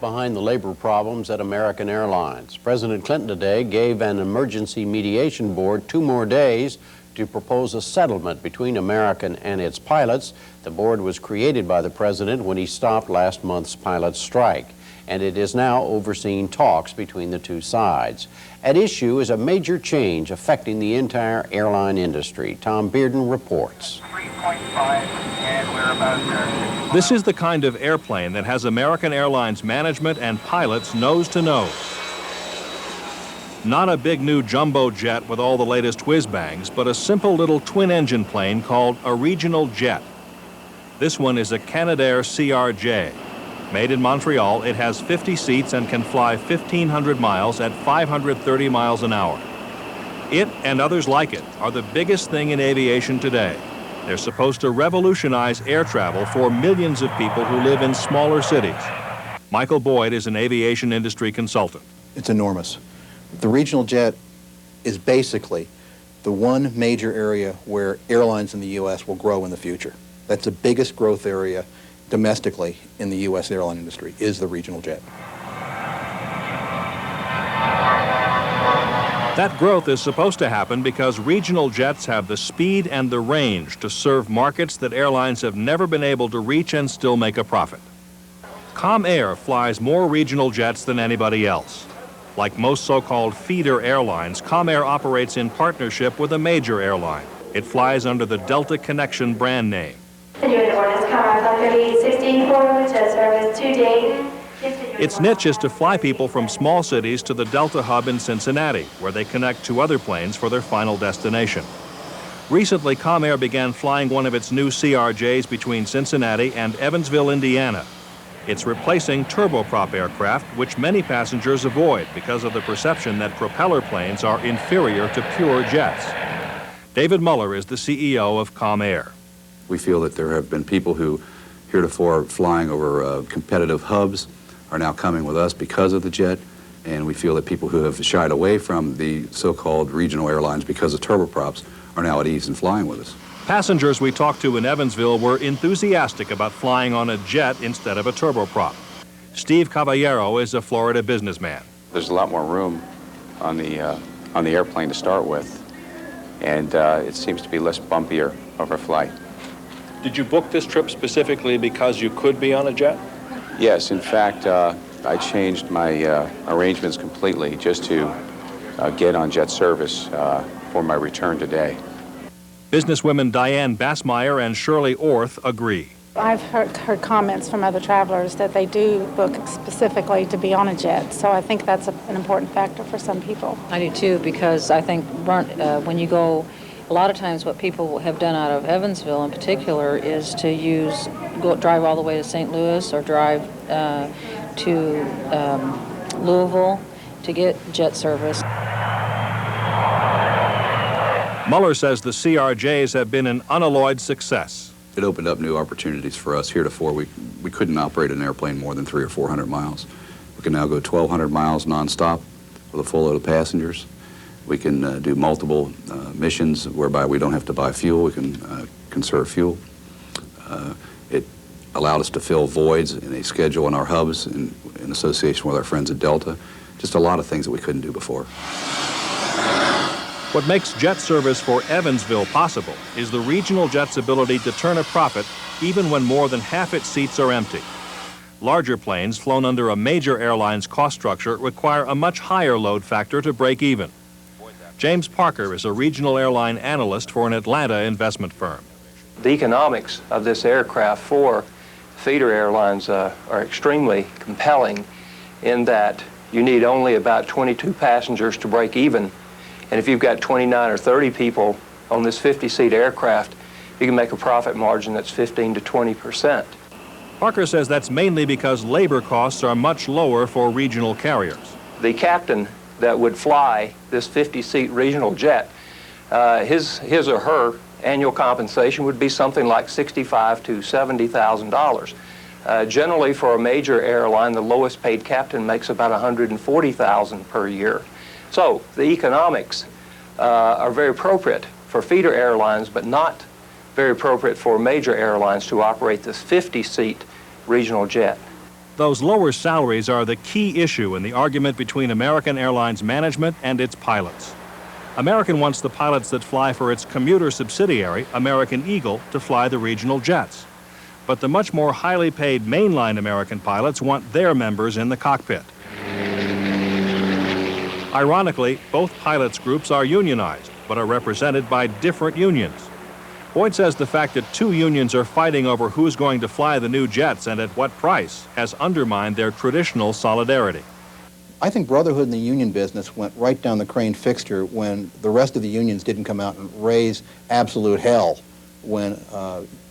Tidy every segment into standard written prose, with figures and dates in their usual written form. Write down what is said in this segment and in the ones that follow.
behind the labor problems at American Airlines. President Clinton today gave an emergency mediation board 2 more days to propose a settlement between American and its pilots. The board was created by the president when he stopped last month's pilot strike, and it is now overseeing talks between the two sides. At issue is a major change affecting the entire airline industry. Tom Bearden reports. 3.5, and we're about there. This is the kind of airplane that has American Airlines management and pilots nose to nose. Not a big new jumbo jet with all the latest whiz-bangs, but a simple little twin-engine plane called a regional jet. This one is a Canadair CRJ. Made in Montreal, it has 50 seats and can fly 1,500 miles at 530 miles an hour. It and others like it are the biggest thing in aviation today. They're supposed to revolutionize air travel for millions of people who live in smaller cities. Michael Boyd is an aviation industry consultant. It's enormous. The regional jet is basically the one major area where airlines in the U.S. will grow in the future. That's the biggest growth area domestically in the U.S. airline industry, is the regional jet. That growth is supposed to happen because regional jets have the speed and the range to serve markets that airlines have never been able to reach and still make a profit. COMAIR flies more regional jets than anybody else. Like most so-called feeder airlines, COMAIR operates in partnership with a major airline. It flies under the Delta Connection brand name. Its niche is to fly people from small cities to the Delta hub in Cincinnati, where they connect to other planes for their final destination. Recently, COMAIR began flying one of its new CRJs between Cincinnati and Evansville, Indiana. It's replacing turboprop aircraft, which many passengers avoid because of the perception that propeller planes are inferior to pure jets. David Muller is the CEO of COMAIR. We feel that there have been people who heretofore flying over competitive hubs are now coming with us because of the jet, and we feel that people who have shied away from the so-called regional airlines because of turboprops are now at ease in flying with us. Passengers we talked to in Evansville were enthusiastic about flying on a jet instead of a turboprop. Steve Caballero is a Florida businessman. There's a lot more room on the airplane to start with, and it seems to be less bumpier over flight. Did you book this trip specifically because you could be on a jet? Yes, in fact, I changed my arrangements completely just to get on jet service for my return today. Businesswomen Diane Bassmeyer and Shirley Orth agree. I've heard comments from other travelers that they do book specifically to be on a jet, so I think that's an important factor for some people. I do too, because I think when you go, a lot of times what people have done out of Evansville in particular is to drive all the way to St. Louis or drive to Louisville to get jet service. Muller says the CRJs have been an unalloyed success. It opened up new opportunities for us. Heretofore, we couldn't operate an airplane more than 300 or 400 miles. We can now go 1,200 miles nonstop with a full load of passengers. We can do multiple missions whereby we don't have to buy fuel. We can conserve fuel. It allowed us to fill voids in a schedule in our hubs in association with our friends at Delta. Just a lot of things that we couldn't do before. What makes jet service for Evansville possible is the regional jet's ability to turn a profit even when more than half its seats are empty. Larger planes flown under a major airline's cost structure require a much higher load factor to break even. James Parker is a regional airline analyst for an Atlanta investment firm. The economics of this aircraft for feeder airlines are extremely compelling in that you need only about 22 passengers to break even. And if you've got 29 or 30 people on this 50-seat aircraft, you can make a profit margin that's 15 to 20%. Parker says that's mainly because labor costs are much lower for regional carriers. The captain that would fly this 50-seat regional jet, his or her annual compensation would be something like $65,000 to $70,000. Generally, for a major airline, the lowest paid captain makes about $140,000 per year. So the economics are very appropriate for feeder airlines, but not very appropriate for major airlines to operate this 50-seat regional jet. Those lower salaries are the key issue in the argument between American Airlines management and its pilots. American wants the pilots that fly for its commuter subsidiary, American Eagle, to fly the regional jets. But the much more highly paid mainline American pilots want their members in the cockpit. Ironically, both pilots' groups are unionized, but are represented by different unions. Boyd says the fact that two unions are fighting over who's going to fly the new jets and at what price has undermined their traditional solidarity. I think brotherhood in the union business went right down the crane fixture when the rest of the unions didn't come out and raise absolute hell when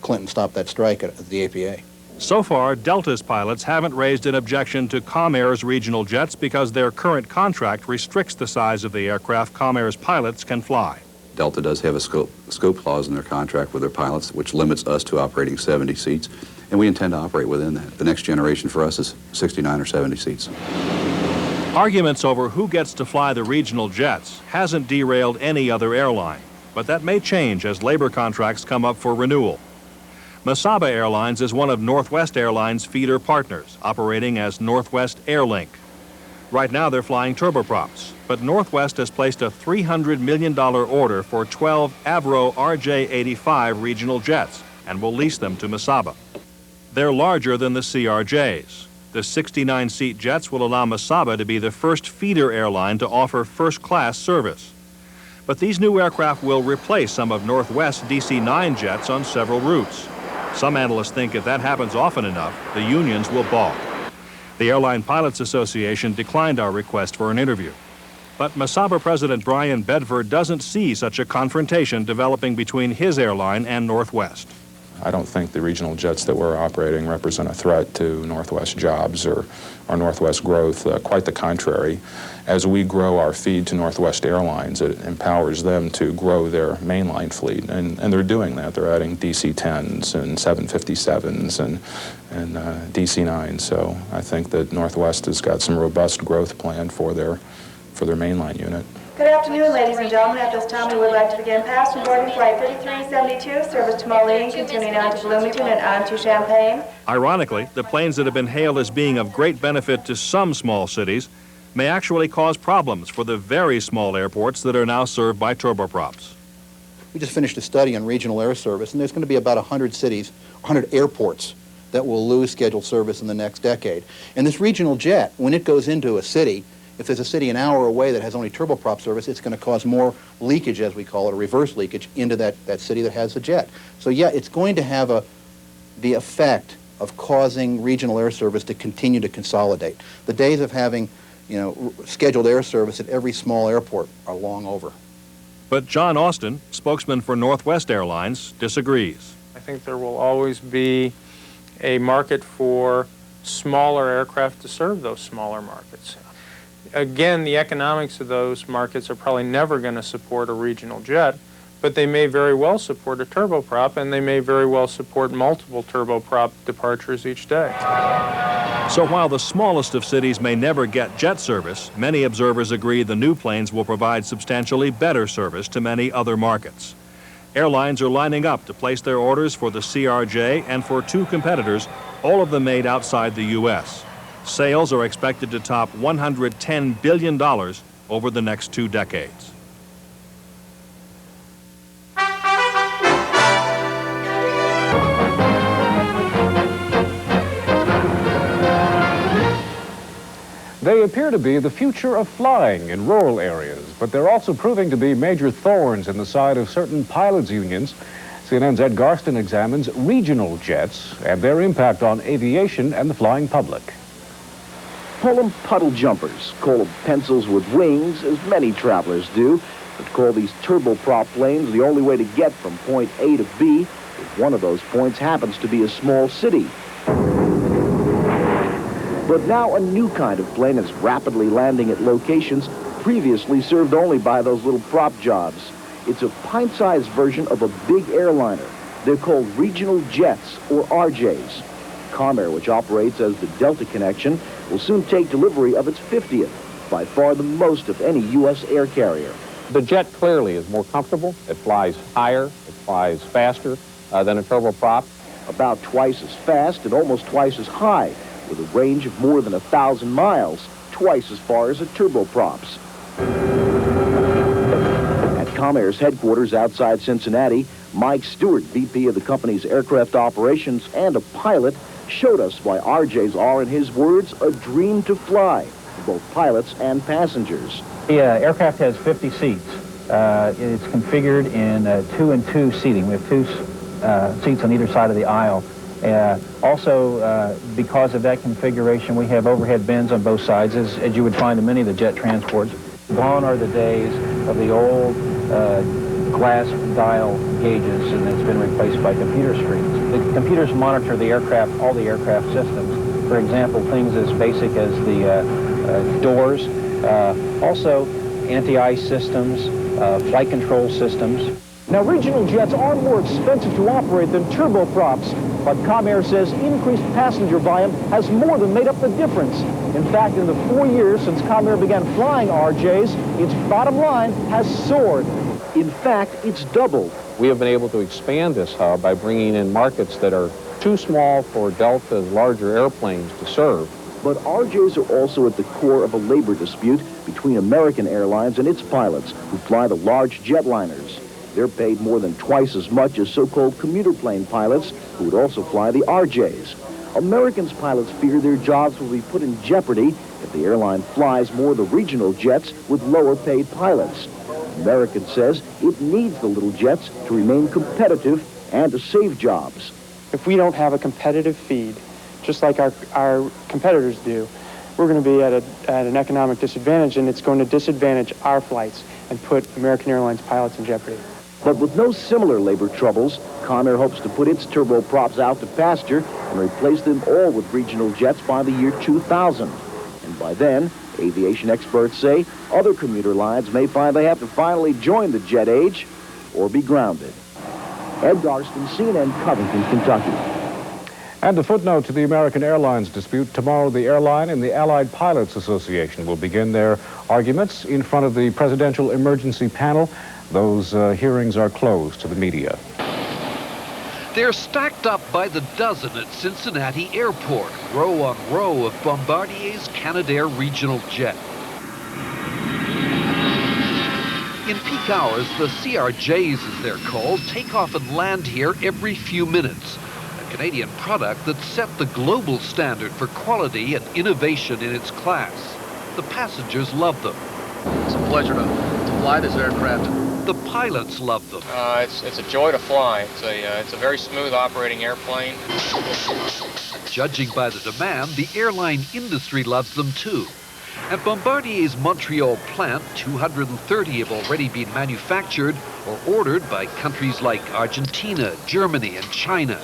Clinton stopped that strike at the APA. So far, Delta's pilots haven't raised an objection to COMAIR's regional jets because their current contract restricts the size of the aircraft COMAIR's pilots can fly. Delta does have a scope clause in their contract with their pilots, which limits us to operating 70 seats, and we intend to operate within that. The next generation for us is 69 or 70 seats. Arguments over who gets to fly the regional jets hasn't derailed any other airline, but that may change as labor contracts come up for renewal. Mesaba Airlines is one of Northwest Airlines' feeder partners, operating as Northwest Airlink. Right now they're flying turboprops, but Northwest has placed a $300 million order for 12 Avro RJ-85 regional jets and will lease them to Mesaba. They're larger than the CRJs. The 69-seat jets will allow Mesaba to be the first feeder airline to offer first-class service. But these new aircraft will replace some of Northwest's DC-9 jets on several routes. Some analysts think if that happens often enough, the unions will balk. The Airline Pilots Association declined our request for an interview. But Mesaba President Brian Bedford doesn't see such a confrontation developing between his airline and Northwest. I don't think the regional jets that we're operating represent a threat to Northwest jobs or Northwest growth. Quite the contrary. As we grow our feed to Northwest Airlines, it empowers them to grow their mainline fleet, and they're doing that. They're adding DC-10s and 757s and DC-9s. So I think that Northwest has got some robust growth planned for their mainline unit. Good afternoon, ladies and gentlemen. At this time, we would like to begin passenger boarding flight 5372, service to Moline, continuing on to Bloomington and on to Champaign. Ironically, the planes that have been hailed as being of great benefit to some small cities may actually cause problems for the very small airports that are now served by turboprops. We just finished a study on regional air service, and there's going to be about 100 cities, 100 airports that will lose scheduled service in the next decade. And this regional jet, when it goes into a city, if there's a city an hour away that has only turboprop service, it's going to cause more leakage, as we call it, or reverse leakage, into that city that has the jet. So yeah, it's going to have the effect of causing regional air service to continue to consolidate. The days of having, scheduled air service at every small airport are long over. But John Austin, spokesman for Northwest Airlines, disagrees. I think there will always be a market for smaller aircraft to serve those smaller markets. Again, the economics of those markets are probably never going to support a regional jet, but they may very well support a turboprop, and they may very well support multiple turboprop departures each day. So while the smallest of cities may never get jet service, many observers agree the new planes will provide substantially better service to many other markets. Airlines are lining up to place their orders for the CRJ and for two competitors, all of them made outside the U.S. Sales are expected to top $110 billion over the next 2 decades. They appear to be the future of flying in rural areas, but they're also proving to be major thorns in the side of certain pilots' unions. CNN's Ed Garston examines regional jets and their impact on aviation and the flying public. Call them puddle jumpers, call them pencils with wings, as many travelers do, but call these turboprop planes the only way to get from point A to B if one of those points happens to be a small city. But now a new kind of plane is rapidly landing at locations previously served only by those little prop jobs. It's a pint-sized version of a big airliner. They're called regional jets, or RJs. COMAIR, which operates as the Delta Connection, will soon take delivery of its 50th, by far the most of any U.S. air carrier. The jet clearly is more comfortable. It flies higher, it flies faster than a turboprop. About twice as fast and almost twice as high. with a range of more than 1,000 miles, twice as far as the turboprops. At COMAIR's headquarters outside Cincinnati, Mike Stewart, VP of the company's aircraft operations and a pilot, showed us why RJs are, in his words, a dream to fly for both pilots and passengers. The aircraft has 50 seats. It's configured in 2 and 2 seating. We have 2 seats on either side of the aisle. Also, because of that configuration, we have overhead bins on both sides, as you would find in many of the jet transports. Gone are the days of the old glass dial gauges, and it's been replaced by computer screens. The computers monitor the aircraft, all the aircraft systems. For example, things as basic as the doors, also anti-ice systems, flight control systems. Now, regional jets are more expensive to operate than turboprops, but COMAIR says increased passenger volume has more than made up the difference. In fact, in the 4 years since COMAIR began flying RJs, its bottom line has soared. In fact, it's doubled. We have been able to expand this hub by bringing in markets that are too small for Delta's larger airplanes to serve. But RJs are also at the core of a labor dispute between American Airlines and its pilots who fly the large jetliners. They're paid more than twice as much as so-called commuter plane pilots who would also fly the RJs. Americans' pilots fear their jobs will be put in jeopardy if the airline flies more of the regional jets with lower-paid pilots. American says it needs the little jets to remain competitive and to save jobs. If we don't have a competitive feed, just like our competitors do, we're going to be at an economic disadvantage, and it's going to disadvantage our flights and put American Airlines pilots in jeopardy. But with no similar labor troubles, COMAIR hopes to put its turboprops out to pasture and replace them all with regional jets by the year 2000. And by then, aviation experts say other commuter lines may find they have to finally join the jet age or be grounded. Ed Garston, CNN, Covington, Kentucky. And a footnote to the American Airlines dispute. Tomorrow, the airline and the Allied Pilots Association will begin their arguments in front of the Presidential Emergency Panel. Those hearings are closed to the media. They're stacked up by the dozen at Cincinnati Airport, row on row of Bombardier's Canadair regional jet. In peak hours, the CRJs, as they're called, take off and land here every few minutes. A Canadian product that set the global standard for quality and innovation in its class. The passengers love them. It's a pleasure to fly this aircraft. The pilots love them. It's a joy to fly. It's a very smooth operating airplane. Judging by the demand, the airline industry loves them too. At Bombardier's Montreal plant, 230 have already been manufactured or ordered by countries like Argentina, Germany, and China.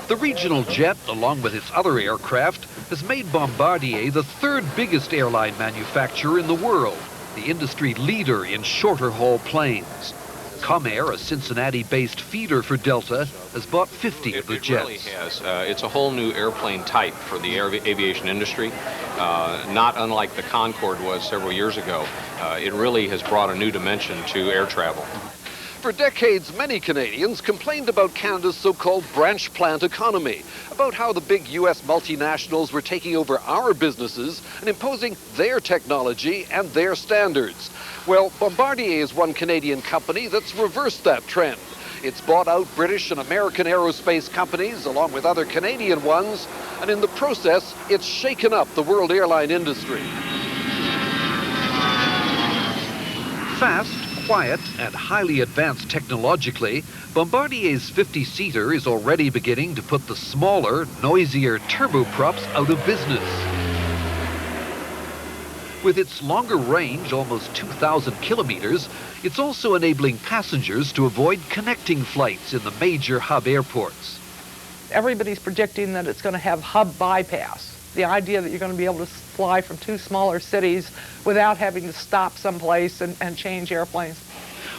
The regional jet, along with its other aircraft, has made Bombardier the third biggest airline manufacturer in the world, the industry leader in shorter-haul planes. COMAIR, a Cincinnati-based feeder for Delta, has bought 50 of the jets. It really has. It's a whole new airplane type for the aviation industry, not unlike the Concorde was several years ago. It really has brought a new dimension to air travel. For decades, many Canadians complained about Canada's so-called branch plant economy, about how the big U.S. multinationals were taking over our businesses and imposing their technology and their standards. Well, Bombardier is one Canadian company that's reversed that trend. It's bought out British and American aerospace companies, along with other Canadian ones, and in the process, it's shaken up the world airline industry. Fast, quiet, and highly advanced technologically, Bombardier's 50-seater is already beginning to put the smaller, noisier turboprops out of business. With its longer range, almost 2,000 kilometers, it's also enabling passengers to avoid connecting flights in the major hub airports. Everybody's predicting that it's going to have hub bypass. The idea that you're going to be able to fly from two smaller cities without having to stop someplace and change airplanes.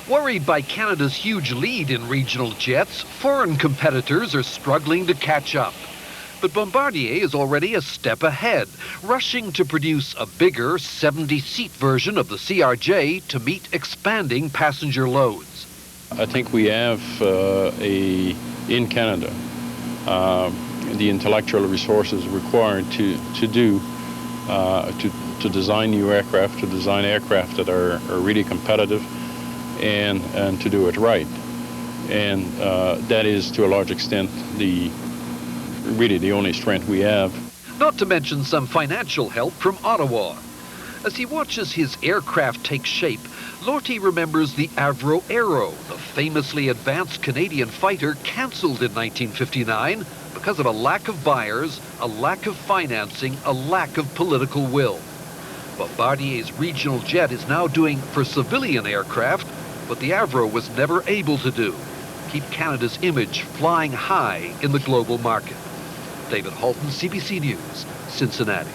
Worried by Canada's huge lead in regional jets, foreign competitors are struggling to catch up. But Bombardier is already a step ahead, rushing to produce a bigger 70-seat version of the CRJ to meet expanding passenger loads. I think we have in Canada the intellectual resources required to design new aircraft, to design aircraft that are really competitive, and to do it right. And that is, to a large extent, really the only strength we have. Not to mention some financial help from Ottawa. As he watches his aircraft take shape, Lortie remembers the Avro Aero, the famously advanced Canadian fighter cancelled in 1959 because of a lack of buyers, a lack of financing, a lack of political will. Bombardier's regional jet is now doing for civilian aircraft what the Avro was never able to do: keep Canada's image flying high in the global market. David Halton, CBC News, Cincinnati.